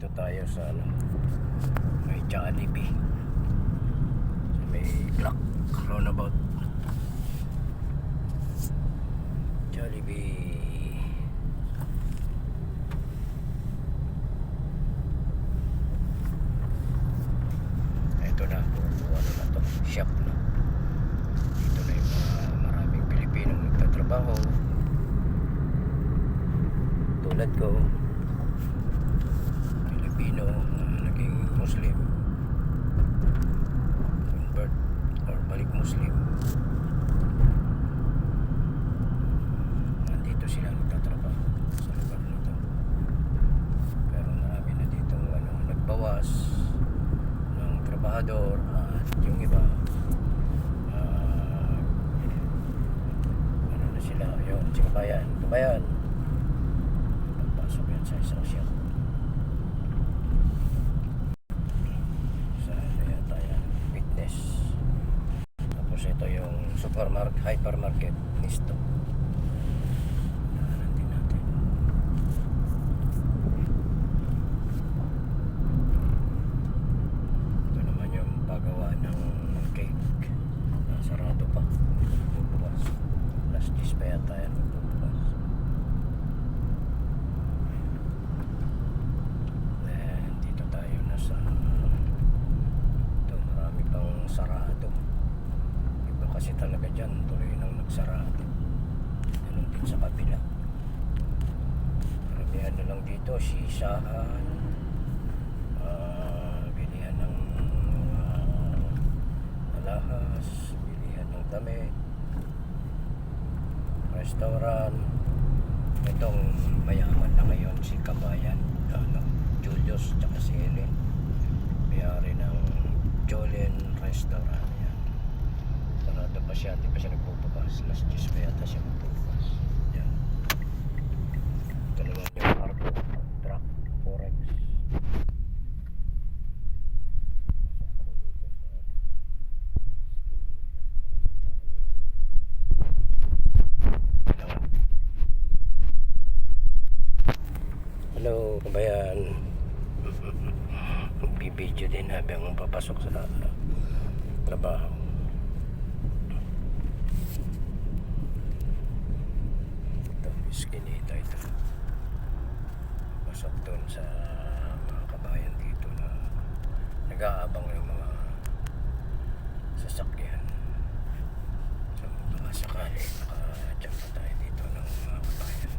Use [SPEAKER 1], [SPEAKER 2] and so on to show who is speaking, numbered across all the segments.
[SPEAKER 1] Dito tayo sa ano, may Jollibee, sa may clock roundabout. Jollibee. Ito na, ano na to, shop na. Dito na yung mga maraming Pilipinong nagtatrabaho tulad ko, Pilipino na naging Muslim, convert or balik Muslim. Nandito sila nagtatrabaho sa lugar na to. Pero marami na dito ano, nagbawas ng trabahador at yung iba ano na sila, yun, si kabayan papasok yan sa isang shop. Tapos ito yung supermarket, hypermarket Nisto. Daanan din natin. Ito naman yung paggawa ng cake. Sarado pa, bubukas. Last 10 pa yata yan bubukas. Then dito tayo nasa ito, marami pang sarado. Kasi talaga dyan tuloy nang nagsarado. Ganun din sa kabila. Maramihan na lang dito, sisahan, bilihan ng alahas, bilihan ng damit, restaurant. Itong mayaman na ngayon si kabayan, Julius tsaka si Helen, may-ari ng Jolene Restaurant. Sarado pa siya, hindi pa siya nagpupukas. Last 10 pa yata siya magpupukas. Yan. Ito naman yung cargo truck Forex. Hello kabayan. Bibidyo din habang papasok sa trabaho. Iskinita ito. Pasok doon sa mga kabayan dito na nag-aabang yung mga sasakyan. So baka sakali nakadyan pa tayo dito ng mga kabayan.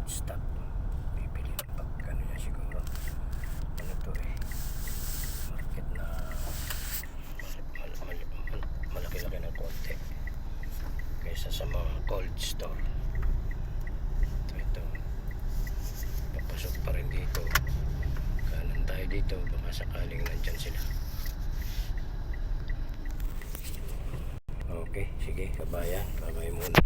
[SPEAKER 1] Stop. Bibili ng pagkano niya siguro. Ano to market na malaki-laki ng konti kaysa sa mga cold store. Ito. Papasok pa rin dito. Kanan tayo dito. Baka sakaling nandyan sila. Okay. Sige kabayan. Babay muna.